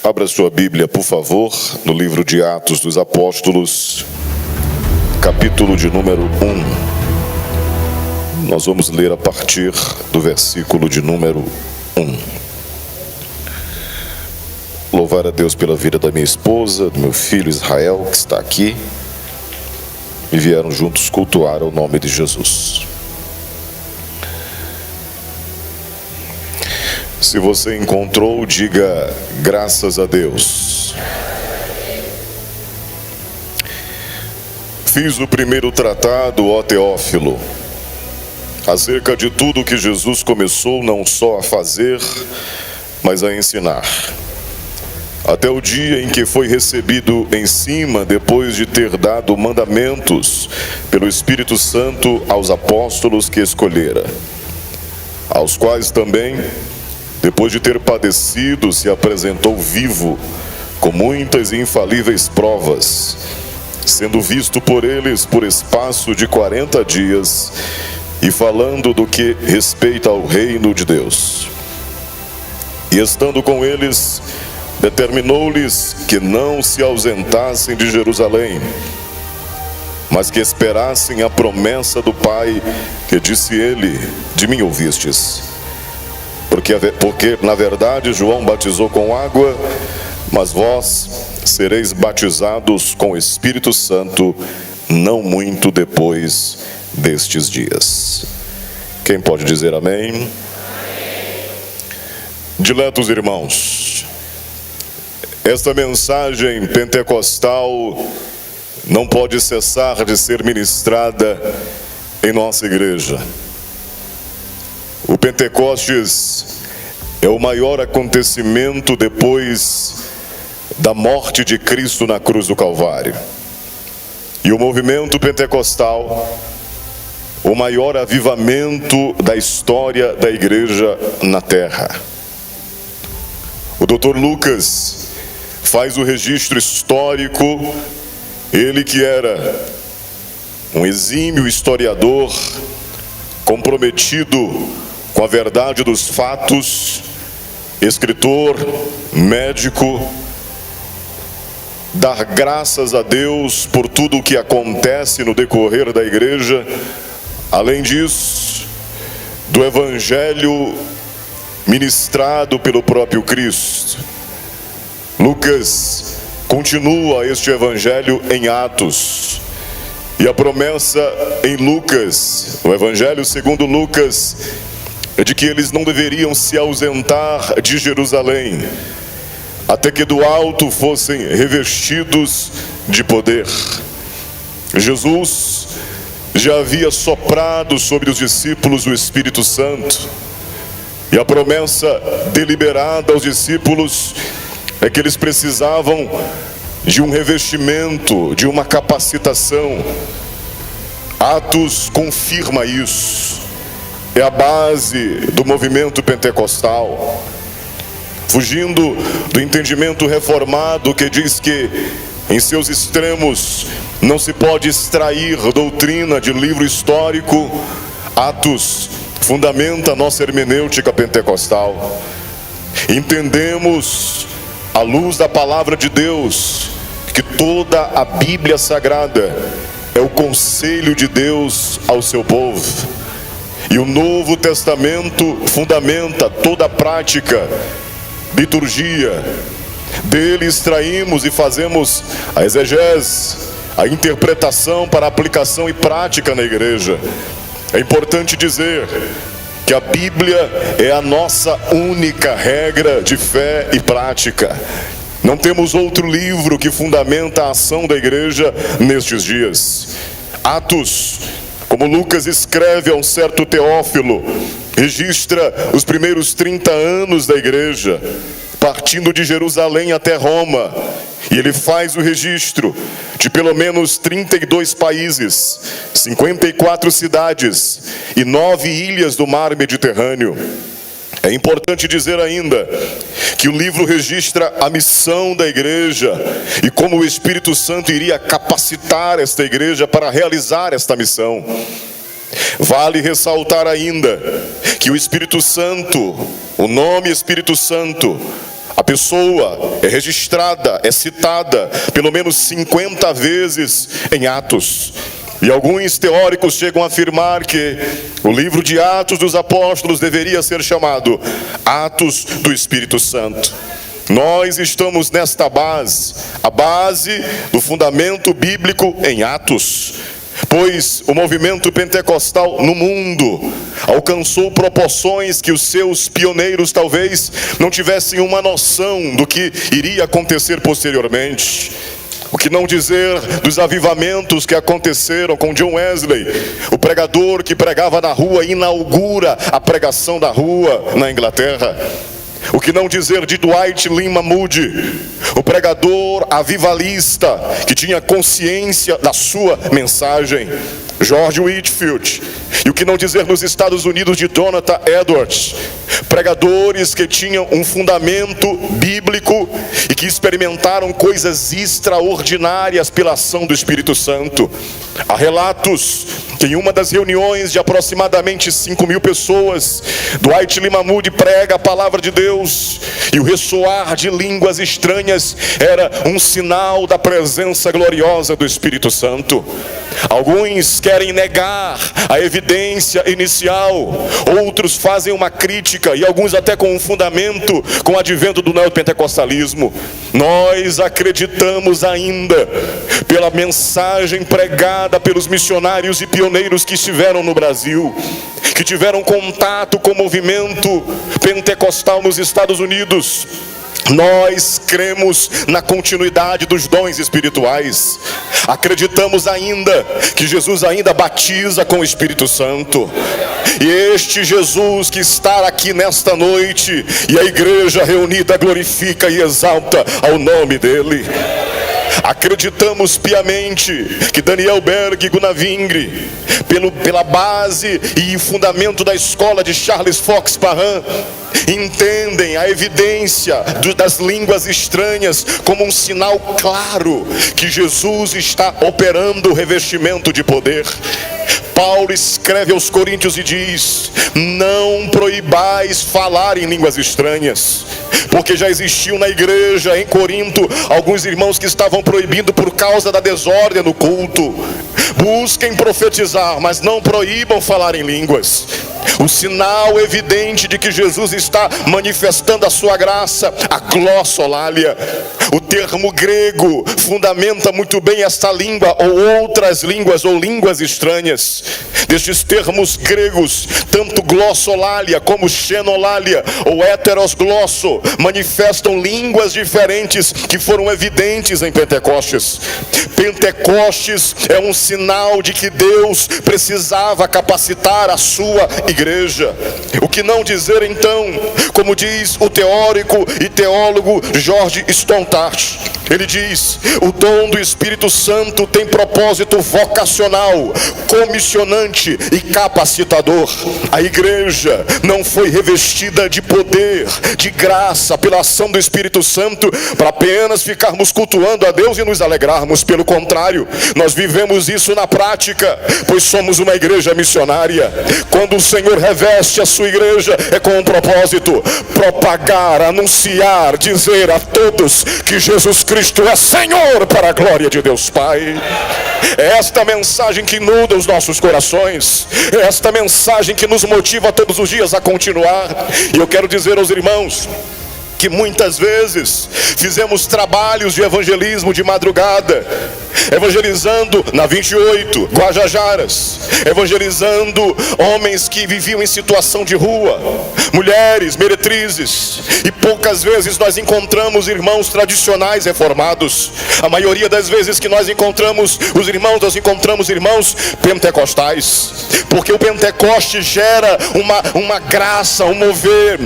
Abra sua Bíblia, por favor, no livro de Atos dos Apóstolos, capítulo de número 1. Nós vamos ler a partir do versículo de número 1. Louvar a Deus pela vida da minha esposa, do meu filho Israel, que está aqui, e vieram juntos cultuar o nome de Jesus. Se você encontrou, diga graças a Deus. Fiz o primeiro tratado, ó Teófilo, acerca de tudo que Jesus começou não só a fazer, mas a ensinar, até o dia em que foi recebido em cima, depois de ter dado mandamentos pelo Espírito Santo aos apóstolos que escolhera, aos quais também, depois de ter padecido, se apresentou vivo, com muitas e infalíveis provas, sendo visto por eles por espaço de 40 dias, e falando do que respeita ao reino de Deus. E estando com eles, determinou-lhes que não se ausentassem de Jerusalém, mas que esperassem a promessa do Pai, que disse ele: de mim ouvistes. Porque na verdade João batizou com água, mas vós sereis batizados com o Espírito Santo não muito depois destes dias. Quem pode dizer amém? Amém. Diletos irmãos, esta mensagem pentecostal não pode cessar de ser ministrada em nossa igreja. O Pentecostes é o maior acontecimento depois da morte de Cristo na cruz do Calvário. E o movimento pentecostal, o maior avivamento da história da igreja na terra. O Dr. Lucas faz o registro histórico, ele que era um exímio historiador, comprometido com a verdade dos fatos, escritor, médico, dar graças a Deus por tudo o que acontece no decorrer da igreja, além disso, do evangelho ministrado pelo próprio Cristo. Lucas continua este evangelho em Atos, e a promessa em Lucas, o evangelho segundo Lucas, é de que eles não deveriam se ausentar de Jerusalém, até que do alto fossem revestidos de poder. Jesus já havia soprado sobre os discípulos o Espírito Santo, e a promessa deliberada aos discípulos é que eles precisavam de um revestimento, de uma capacitação. Atos confirma isso. É a base do movimento pentecostal, fugindo do entendimento reformado que diz que em seus extremos não se pode extrair doutrina de livro histórico. Atos fundamenta a nossa hermenêutica pentecostal. Entendemos, à luz da palavra de Deus, que toda a Bíblia Sagrada é o conselho de Deus ao seu povo. E o Novo Testamento fundamenta toda a prática, liturgia. Dele extraímos e fazemos a exegese, a interpretação para aplicação e prática na igreja. É importante dizer que a Bíblia é a nossa única regra de fé e prática. Não temos outro livro que fundamenta a ação da igreja nestes dias. Atos, como Lucas escreve a um certo Teófilo, registra os primeiros 30 anos da igreja, partindo de Jerusalém até Roma, e ele faz o registro de pelo menos 32 países, 54 cidades e 9 ilhas do mar Mediterrâneo. É importante dizer ainda que o livro registra a missão da igreja e como o Espírito Santo iria capacitar esta igreja para realizar esta missão. Vale ressaltar ainda que o Espírito Santo, o nome Espírito Santo, A pessoa é registrada, é citada pelo menos 50 vezes em Atos. E alguns teóricos chegam a afirmar que o livro de Atos dos Apóstolos deveria ser chamado Atos do Espírito Santo. Nós estamos nesta base, a base do fundamento bíblico em Atos. Pois o movimento pentecostal no mundo alcançou proporções que os seus pioneiros talvez não tivessem uma noção do que iria acontecer posteriormente. O que não dizer dos avivamentos que aconteceram com John Wesley, o pregador que pregava na rua, inaugura a pregação da rua na Inglaterra. O que não dizer de Dwight Lyman Moody, o pregador avivalista que tinha consciência da sua mensagem, George Whitefield. E o que não dizer nos Estados Unidos de Jonathan Edwards, pregadores que tinham um fundamento bíblico e que experimentaram coisas extraordinárias pela ação do Espírito Santo. Há relatos que em uma das reuniões de aproximadamente 5.000 pessoas, Dwight Lyman Moody prega a palavra de Deus, e o ressoar de línguas estranhas era um sinal da presença gloriosa do Espírito Santo. Alguns querem negar a evidência inicial, outros fazem uma crítica, e alguns até com um fundamento com o advento do neopentecostalismo. Nós acreditamos ainda, pela mensagem pregada pelos missionários e pioneiros que estiveram no Brasil, que tiveram contato com o movimento pentecostal nos Estados Unidos. Nós cremos na continuidade dos dons espirituais. Acreditamos ainda que Jesus ainda batiza com o Espírito Santo. E este Jesus que está aqui nesta noite, e a igreja reunida glorifica e exalta ao nome dele. Acreditamos piamente que Daniel Berg e Gunavingre, pela base e fundamento da escola de Charles Fox Parham, entendem a evidência das línguas estranhas como um sinal claro que Jesus está operando o revestimento de poder. Paulo escreve aos Coríntios e diz: não proibais falar em línguas estranhas, porque já existiu na igreja em Corinto alguns irmãos que estavam proibindo por causa da desordem no culto. Busquem profetizar, mas não proíbam falar em línguas. O sinal evidente de que Jesus está manifestando a sua graça, a glossolalia. O termo grego fundamenta muito bem esta língua ou outras línguas ou línguas estranhas. Destes termos gregos, tanto glossolalia como xenolalia ou heterosglosso manifestam línguas diferentes que foram evidentes em Pentecostes. Pentecostes é um sinal de que Deus precisava capacitar a sua igreja. O que não dizer então, como diz o teórico e teólogo George Stoughart, ele diz: o dom do Espírito Santo tem propósito vocacional, comissionante e capacitador. A igreja não foi revestida de poder, de graça, pela ação do Espírito Santo, para apenas ficarmos cultuando a Deus e nos alegrarmos. Pelo contrário, nós vivemos isso na prática, pois somos uma igreja missionária. Quando o Senhor reveste a sua igreja, é com um propósito: propagar, anunciar, dizer a todos que Jesus Cristo é Senhor, para a glória de Deus Pai. É esta mensagem que inunda os nossos corações, é esta mensagem que nos motiva todos os dias a continuar. E eu quero dizer aos irmãos que muitas vezes fizemos trabalhos de evangelismo de madrugada, evangelizando na 28, Guajajaras, evangelizando homens que viviam em situação de rua, mulheres, meretrizes, e poucas vezes nós encontramos irmãos tradicionais reformados. A maioria das vezes que nós encontramos os irmãos, nós encontramos irmãos pentecostais, porque o Pentecoste gera uma graça, um mover,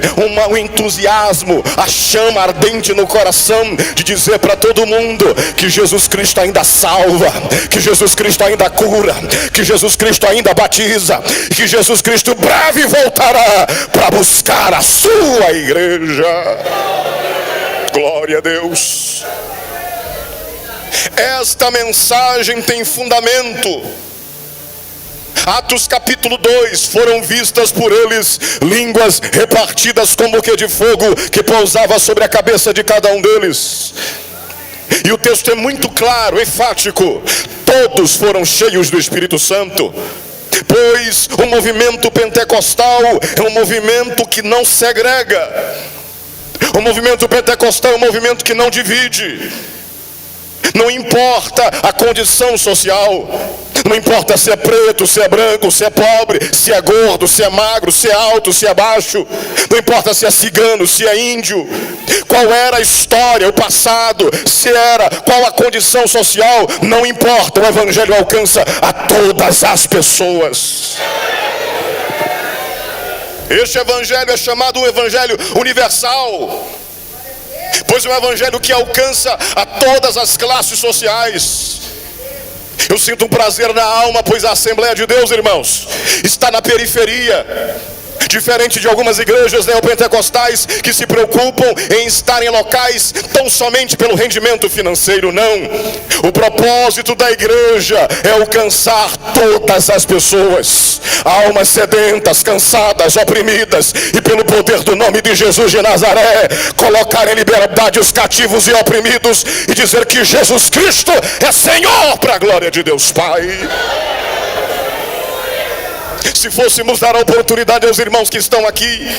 um entusiasmo, a chama ardente no coração de dizer para todo mundo que Jesus Cristo ainda salva, que Jesus Cristo ainda cura, que Jesus Cristo ainda batiza, que Jesus Cristo breve voltará para buscar a sua igreja. Glória a Deus. Esta mensagem tem fundamento. Atos capítulo 2, foram vistas por eles línguas repartidas como que de fogo, que pousava sobre a cabeça de cada um deles. E o texto é muito claro, enfático: todos foram cheios do Espírito Santo. Pois o movimento pentecostal é um movimento que não segrega. O movimento pentecostal é um movimento que não divide. Não importa a condição social, não importa se é preto, se é branco, se é pobre, se é gordo, se é magro, se é alto, se é baixo, não importa se é cigano, se é índio, qual era a história, o passado, qual a condição social, não importa, o evangelho alcança a todas as pessoas. Este evangelho é chamado o evangelho universal, pois é um evangelho que alcança a todas as classes sociais. Eu sinto um prazer na alma, pois a Assembleia de Deus, irmãos, está na periferia. Diferente de algumas igrejas neopentecostais que se preocupam em estar em locais tão somente pelo rendimento financeiro, não. O propósito da igreja é alcançar todas as pessoas, almas sedentas, cansadas, oprimidas, e pelo poder do nome de Jesus de Nazaré, colocar em liberdade os cativos e oprimidos, e dizer que Jesus Cristo é Senhor, para a glória de Deus Pai. Se fôssemos dar a oportunidade aos irmãos que estão aqui,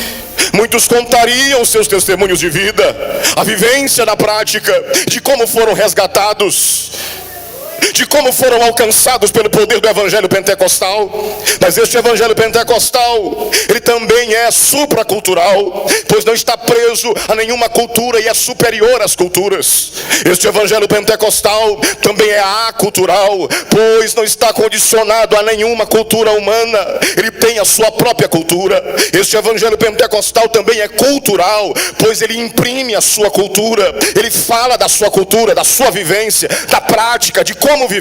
muitos contariam os seus testemunhos de vida, a vivência na prática, de como foram resgatados, de como foram alcançados pelo poder do evangelho pentecostal. Mas este evangelho pentecostal, ele também é supracultural, pois não está preso a nenhuma cultura e é superior às culturas. Este evangelho pentecostal também é acultural, pois não está condicionado a nenhuma cultura humana, ele tem a sua própria cultura. Este evangelho pentecostal também é cultural, pois ele imprime a sua cultura, ele fala da sua cultura, da sua vivência, da prática, de como viver.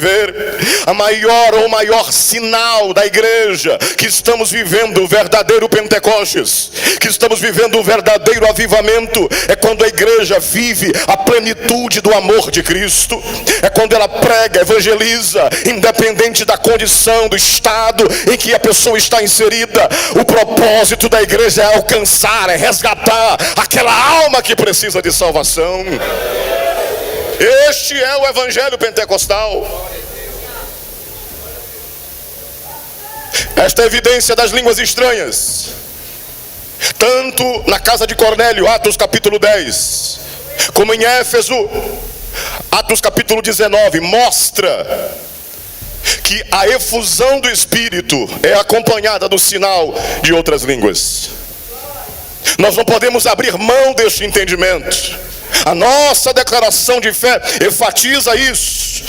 A maior sinal da igreja que estamos vivendo o verdadeiro Pentecostes, que estamos vivendo o verdadeiro avivamento, é quando a igreja vive a plenitude do amor de Cristo. É quando ela prega, evangeliza, independente da condição, do estado em que a pessoa está inserida. O propósito da igreja é alcançar, é resgatar aquela alma que precisa de salvação. Este é o evangelho pentecostal. Esta é a evidência das línguas estranhas, tanto na casa de Cornélio, Atos capítulo 10, como em Éfeso, Atos capítulo 19, mostra que a efusão do Espírito é acompanhada do sinal de outras línguas. Nós não podemos abrir mão deste entendimento. A nossa declaração de fé enfatiza isso.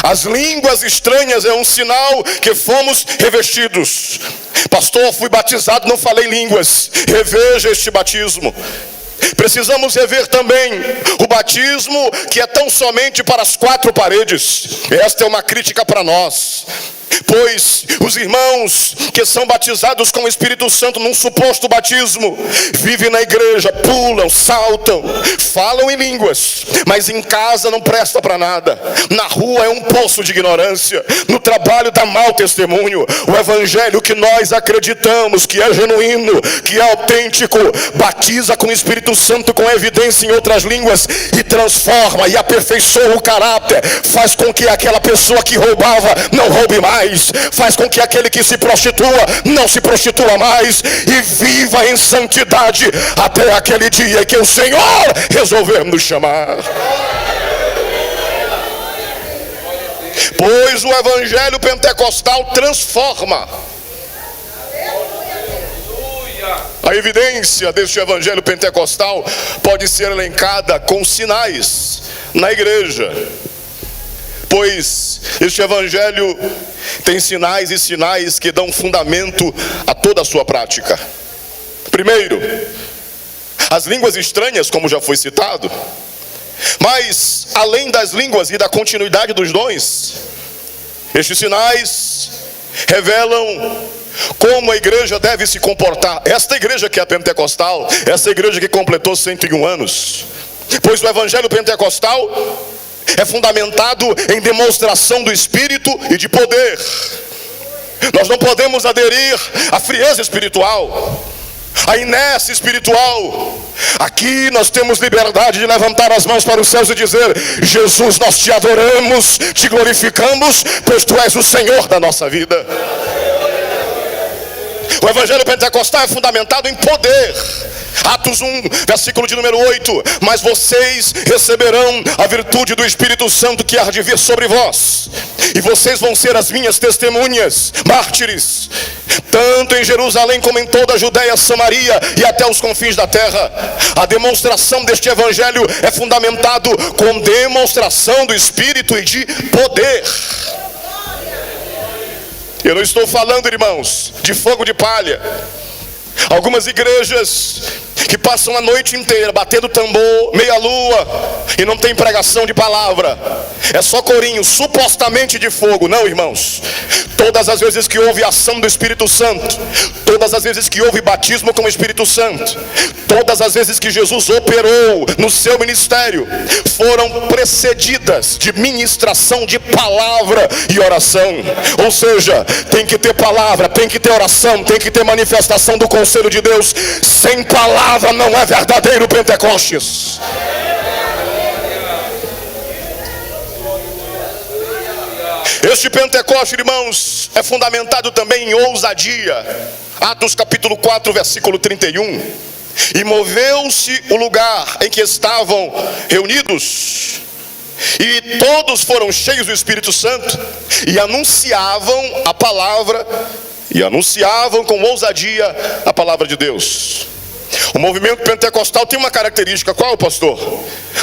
As línguas estranhas é um sinal que fomos revestidos. Pastor, fui batizado, não falei línguas. Reveja este batismo. Precisamos rever também o batismo que é tão somente para as quatro paredes. Esta é uma crítica para nós, pois os irmãos que são batizados com o Espírito Santo num suposto batismo, vivem na igreja, pulam, saltam, falam em línguas, mas em casa não presta para nada. Na rua é um poço de ignorância, no trabalho dá mau testemunho. O evangelho que nós acreditamos que é genuíno, que é autêntico, batiza com o Espírito Santo com evidência em outras línguas e transforma e aperfeiçoa o caráter, faz com que aquela pessoa que roubava não roube mais, faz com que aquele que se prostitua não se prostitua mais, e viva em santidade até aquele dia que o Senhor resolver nos chamar. Pois o evangelho pentecostal transforma. A evidência deste evangelho pentecostal pode ser elencada com sinais na igreja, pois este evangelho tem sinais e sinais que dão fundamento a toda a sua prática. Primeiro, as línguas estranhas, como já foi citado, mas além das línguas e da continuidade dos dons, estes sinais revelam como a igreja deve se comportar. Esta igreja que é a pentecostal, essa igreja que completou 101 anos, pois o evangelho pentecostal é fundamentado em demonstração do Espírito e de poder. Nós não podemos aderir à frieza espiritual, à inércia espiritual. Aqui nós temos liberdade de levantar as mãos para os céus e dizer: Jesus, nós te adoramos, te glorificamos, pois tu és o Senhor da nossa vida. O evangelho pentecostal é fundamentado em poder. Atos 1, versículo de número 8: mas vocês receberão a virtude do Espírito Santo que há de vir sobre vós, e vocês vão ser as minhas testemunhas, mártires, tanto em Jerusalém como em toda a Judéia, Samaria e até os confins da terra. A demonstração deste evangelho é fundamentado com demonstração do Espírito e de poder. Eu não estou falando, irmãos, de fogo de palha. Algumas igrejas que passam a noite inteira batendo tambor, meia lua, e não tem pregação de palavra, é só corinho, supostamente de fogo. Não, irmãos, todas as vezes que houve ação do Espírito Santo, todas as vezes que houve batismo com o Espírito Santo, todas as vezes que Jesus operou no seu ministério, foram precedidas de ministração de palavra e oração. Ou seja, tem que ter palavra, tem que ter oração, tem que ter manifestação do conselho de Deus. Sem palavra não é verdadeiro Pentecostes. Este Pentecostes, irmãos, é fundamentado também em ousadia. Atos capítulo 4, versículo 31. E moveu-se o lugar em que estavam reunidos, e todos foram cheios do Espírito Santo, e anunciavam a palavra, e anunciavam com ousadia a palavra de Deus. O movimento pentecostal tem uma característica. Qual, pastor?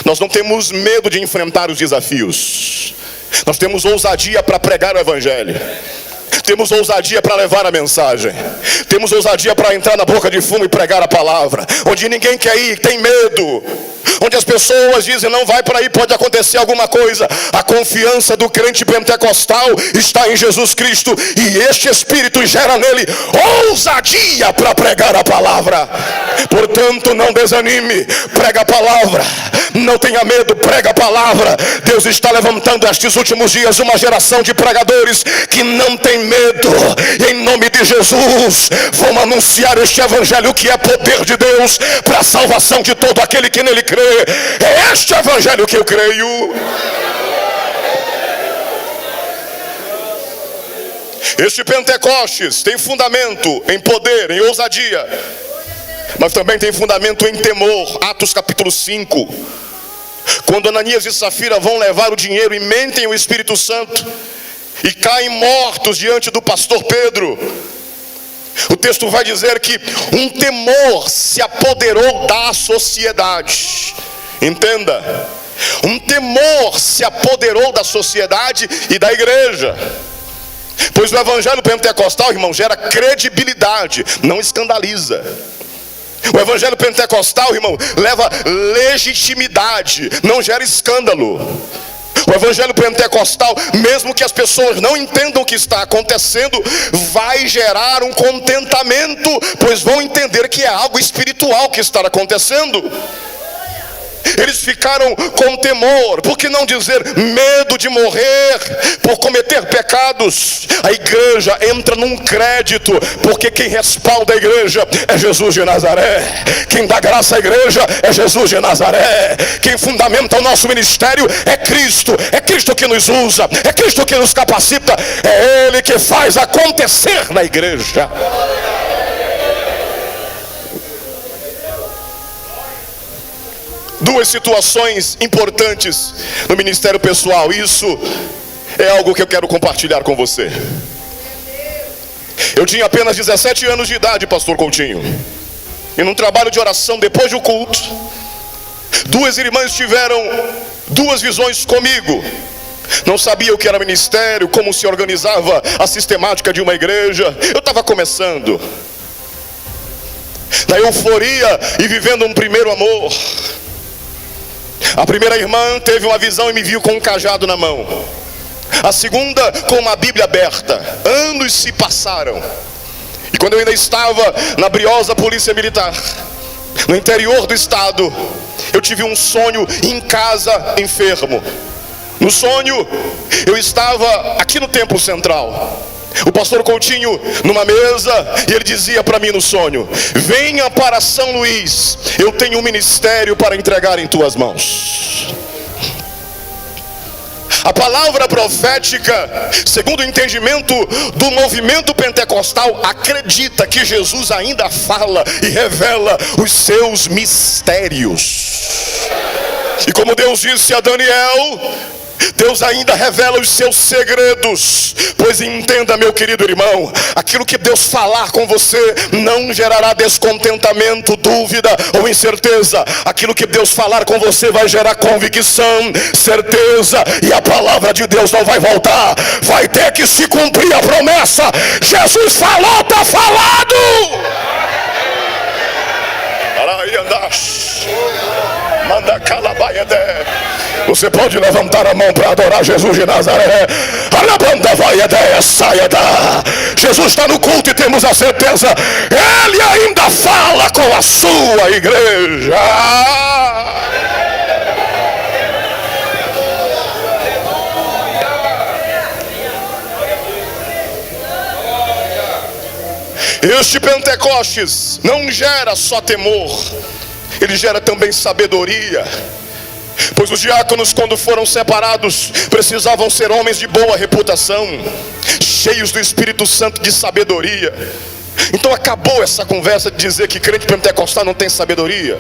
Nós não temos medo de enfrentar os desafios. Nós temos ousadia para pregar o evangelho. Temos ousadia para levar a mensagem. Temos ousadia para entrar na boca de fumo e pregar a palavra. Onde ninguém quer ir, tem medo. Onde as pessoas dizem: não vai por aí, pode acontecer alguma coisa. A confiança do crente pentecostal está em Jesus Cristo, e este Espírito gera nele ousadia para pregar a palavra. Portanto, não desanime, prega a palavra. Não tenha medo, prega a palavra. Deus está levantando estes últimos dias uma geração de pregadores que não tem medo. Em nome de Jesus, vão anunciar este evangelho que é poder de Deus para a salvação de todo aquele que nele crê. É este evangelho que eu creio. Este Pentecostes tem fundamento em poder, em ousadia, mas também tem fundamento em temor. Atos capítulo 5, quando Ananias e Safira vão levar o dinheiro e mentem o Espírito Santo e caem mortos diante do pastor Pedro, o texto vai dizer que um temor se apoderou da sociedade. Entenda, um temor se apoderou da sociedade e da igreja. Pois o evangelho pentecostal, irmão, gera credibilidade, não escandaliza. O evangelho pentecostal, irmão, leva legitimidade, não gera escândalo. O evangelho pentecostal, mesmo que as pessoas não entendam o que está acontecendo, vai gerar um contentamento, pois vão entender que é algo espiritual que está acontecendo. Eles ficaram com temor, por que não dizer medo de morrer por cometer pecados. A igreja entra num crédito, porque quem respalda a igreja é Jesus de Nazaré. Quem dá graça à igreja é Jesus de Nazaré. Quem fundamenta o nosso ministério é Cristo. É Cristo que nos usa, é Cristo que nos capacita, é Ele que faz acontecer na igreja. Duas situações importantes no ministério pessoal. Isso é algo que eu quero compartilhar com você. Eu tinha apenas 17 anos de idade, pastor Coutinho, e num trabalho de oração depois do culto, duas irmãs tiveram duas visões comigo. Não sabia o que era ministério, como se organizava a sistemática de uma igreja. Eu estava começando na euforia e vivendo um primeiro amor. A primeira irmã teve uma visão e me viu com um cajado na mão. A segunda com uma Bíblia aberta. Anos se passaram, e quando eu ainda estava na briosa polícia militar, no interior do estado, eu tive um sonho em casa, enfermo. No sonho, eu estava aqui no templo central, O pastor Coutinho numa mesa, e ele dizia para mim no sonho: venha para São Luís, eu tenho um ministério para entregar em tuas mãos. A palavra profética, segundo o entendimento do movimento pentecostal, acredita que Jesus ainda fala e revela os seus mistérios. E como Deus disse a Daniel, Deus ainda revela os seus segredos. Pois entenda, meu querido irmão, aquilo que Deus falar com você não gerará descontentamento, dúvida ou incerteza. Aquilo que Deus falar com você vai gerar convicção, certeza, e a palavra de Deus não vai voltar, vai ter que se cumprir a promessa. Jesus falou, está falado. Manda calabaede. Você pode levantar a mão para adorar Jesus de Nazaré. Jesus está no culto e temos a certeza, Ele ainda fala com a sua igreja. Este Pentecostes não gera só temor, ele gera também sabedoria. Pois os diáconos, quando foram separados, precisavam ser homens de boa reputação, cheios do Espírito Santo, de sabedoria. Então acabou essa conversa de dizer que crente pentecostal não tem sabedoria,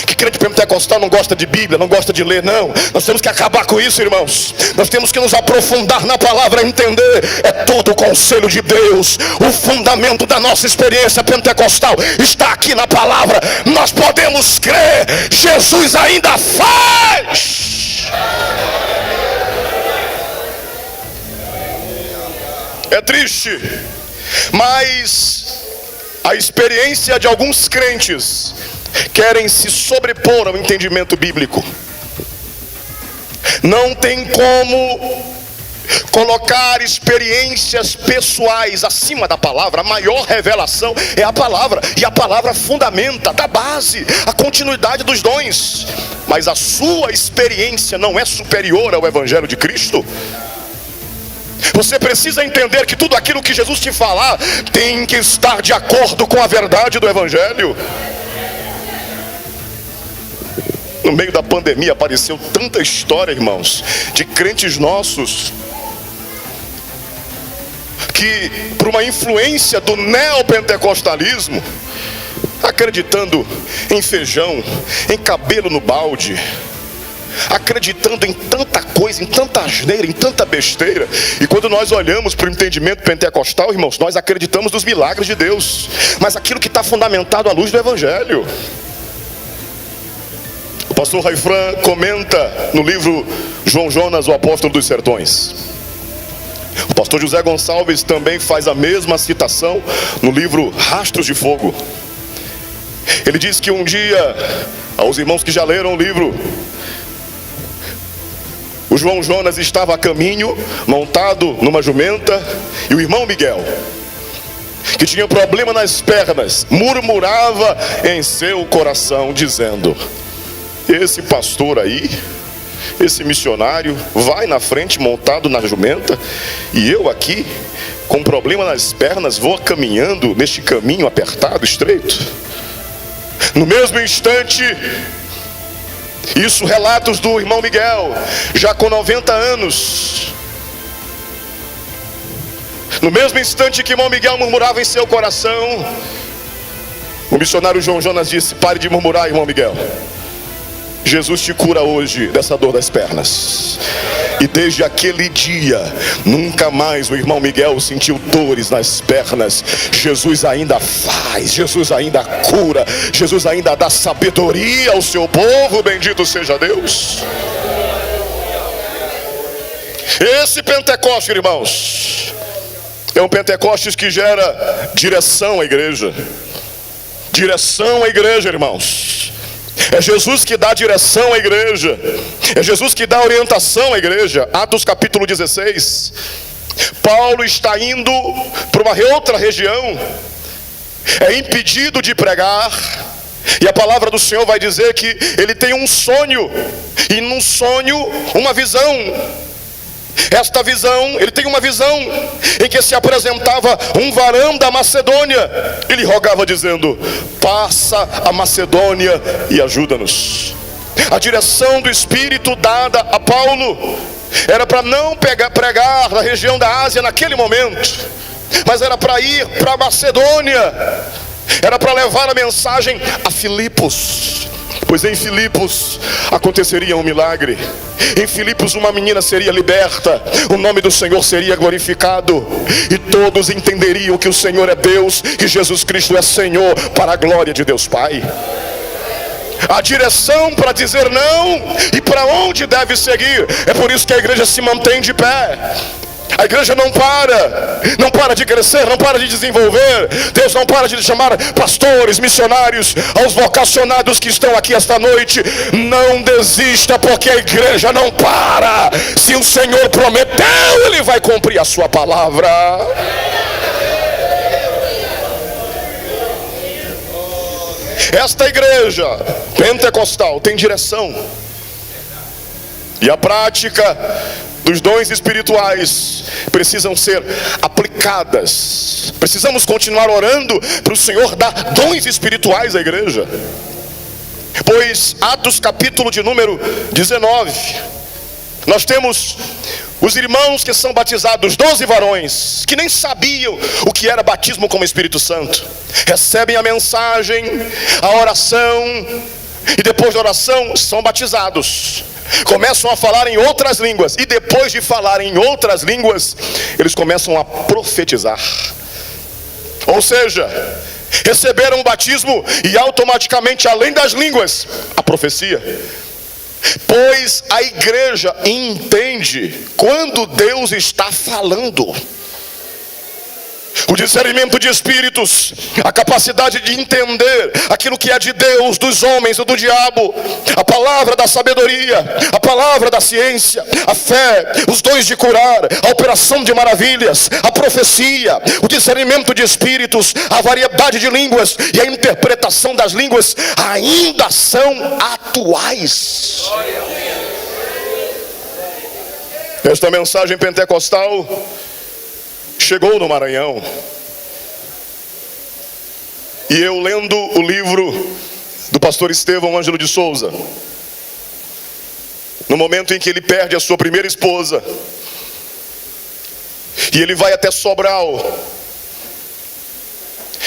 que crente pentecostal não gosta de Bíblia, não gosta de ler. Não, nós temos que acabar com isso, irmãos. Nós temos que nos aprofundar na palavra, entender. É todo o conselho de Deus. O fundamento da nossa experiência pentecostal está aqui na palavra. Nós podemos crer, Jesus ainda faz. É triste, mas a experiência de alguns crentes querem se sobrepor ao entendimento bíblico. Não tem como colocar experiências pessoais acima da palavra. A maior revelação é a palavra, e a palavra fundamenta, dá base, a continuidade dos dons. Mas a sua experiência não é superior ao Evangelho de Cristo. Você precisa entender que tudo aquilo que Jesus te falar tem que estar de acordo com a verdade do Evangelho. No meio da pandemia apareceu tanta história, irmãos, de crentes nossos que, por uma influência do neopentecostalismo, acreditando em feijão, em cabelo no balde, acreditando em tanta coisa, em tanta asneira, em tanta besteira. E quando nós olhamos para o entendimento pentecostal, irmãos, nós acreditamos nos milagres de Deus, mas aquilo que está fundamentado à luz do Evangelho. O pastor Raifran comenta no livro João Jonas, o apóstolo dos sertões. O pastor José Gonçalves também faz a mesma citação no livro Rastros de Fogo. Ele diz que um dia, aos irmãos que já leram o livro, o João Jonas estava a caminho, montado numa jumenta, e o irmão Miguel, que tinha problema nas pernas, murmurava em seu coração, dizendo: esse pastor aí, esse missionário, vai na frente montado na jumenta, e eu aqui, com problema nas pernas, vou caminhando neste caminho apertado, estreito. No mesmo instante, isso relatos do irmão Miguel, já com 90 anos. No mesmo instante que o irmão Miguel murmurava em seu coração, o missionário João Jonas disse: pare de murmurar, irmão Miguel. Jesus te cura hoje dessa dor das pernas. E desde aquele dia, nunca mais o irmão Miguel sentiu dores nas pernas. Jesus ainda faz, Jesus ainda cura, Jesus ainda dá sabedoria ao seu povo, bendito seja Deus. Esse Pentecostes, irmãos, é um Pentecostes que gera direção à igreja. Direção à igreja, irmãos. É Jesus que dá direção à igreja. É Jesus que dá orientação à igreja. Atos capítulo 16. Paulo está indo para uma outra região. É impedido de pregar. E a palavra do Senhor vai dizer que ele tem um sonho. E num sonho, uma visão. Esta visão, ele tem uma visão em que se apresentava um varão da Macedônia. Ele rogava dizendo: passa a Macedônia e ajuda-nos. A direção do Espírito dada a Paulo era para não pregar na região da Ásia naquele momento, mas era para ir para a Macedônia, era para levar a mensagem a Filipos. Pois em Filipos aconteceria um milagre. Em Filipos uma menina seria liberta, o nome do Senhor seria glorificado, e todos entenderiam que o Senhor é Deus, que Jesus Cristo é Senhor, para a glória de Deus Pai. A direção para dizer não e para onde deve seguir. É por isso que a igreja se mantém de pé. A igreja não para de crescer, não para de desenvolver. Deus não para de chamar pastores, missionários, aos vocacionados que estão aqui esta noite. Não desista, porque a igreja não para. Se o Senhor prometeu, Ele vai cumprir a sua palavra. Esta igreja pentecostal tem direção, e a prática dos dons espirituais precisam ser aplicadas. Precisamos continuar orando para o Senhor dar dons espirituais à igreja. Pois Atos capítulo de número 19, nós temos os irmãos que são batizados, 12 varões, que nem sabiam o que era batismo com o Espírito Santo. Recebem a mensagem, a oração, e depois da oração são batizados. Começam a falar em outras línguas, e depois de falar em outras línguas, eles começam a profetizar. Ou seja, receberam o batismo e automaticamente, além das línguas, a profecia. Pois a igreja entende quando Deus está falando. O discernimento de espíritos, a capacidade de entender aquilo que é de Deus, dos homens ou do diabo, a palavra da sabedoria, a palavra da ciência, a fé, os dons de curar, a operação de maravilhas, a profecia, o discernimento de espíritos, a variedade de línguas e a interpretação das línguas ainda são atuais. Esta mensagem pentecostal chegou no Maranhão, e eu lendo o livro do pastor Estevão Ângelo de Souza, no momento em que ele perde a sua primeira esposa, e ele vai até Sobral,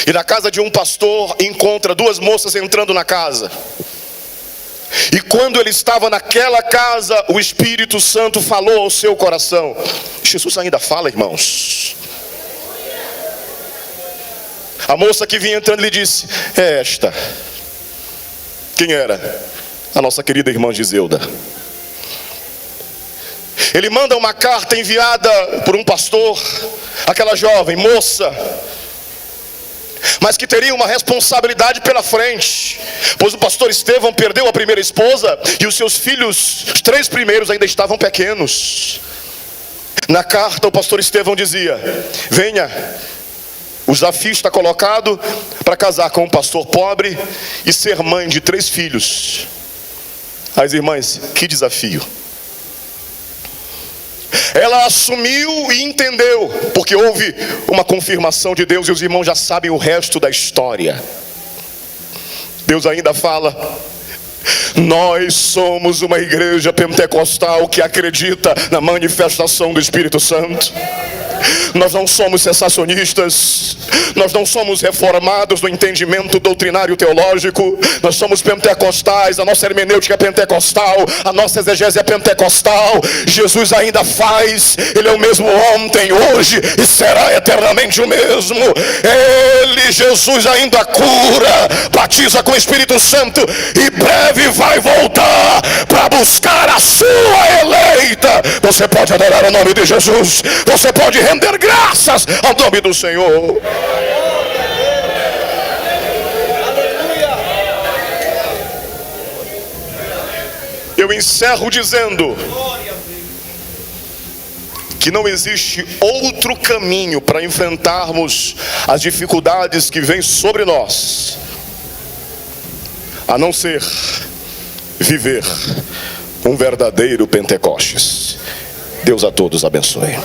e na casa de um pastor encontra duas moças entrando na casa. E quando ele estava naquela casa, o Espírito Santo falou ao seu coração. Jesus ainda fala, irmãos. A moça que vinha entrando lhe disse: é esta. Quem era? A nossa querida irmã Giselda. Ele manda uma carta enviada por um pastor, aquela jovem moça, mas que teria uma responsabilidade pela frente, pois o pastor Estevão perdeu a primeira esposa e os seus filhos, os 3 primeiros, ainda estavam pequenos. Na carta o pastor Estevão dizia: venha, o desafio está colocado para casar com um pastor pobre e ser mãe de 3 filhos. As irmãs, que desafio! Ela assumiu e entendeu, porque houve uma confirmação de Deus, e os irmãos já sabem o resto da história. Deus ainda fala: nós somos uma igreja pentecostal que acredita na manifestação do Espírito Santo. Nós não somos sensacionistas, nós não somos reformados no entendimento doutrinário teológico. Nós somos pentecostais, a nossa hermenêutica é pentecostal, a nossa exegese é pentecostal. Jesus ainda faz, Ele é o mesmo ontem, hoje e será eternamente o mesmo. Ele, Jesus, ainda cura, batiza com o Espírito Santo e breve vai voltar para buscar a sua eleita. Você pode adorar o nome de Jesus, você pode render graças ao nome do Senhor. Eu encerro dizendo que não existe outro caminho para enfrentarmos as dificuldades que vêm sobre nós, a não ser viver um verdadeiro Pentecostes. Deus a todos abençoe.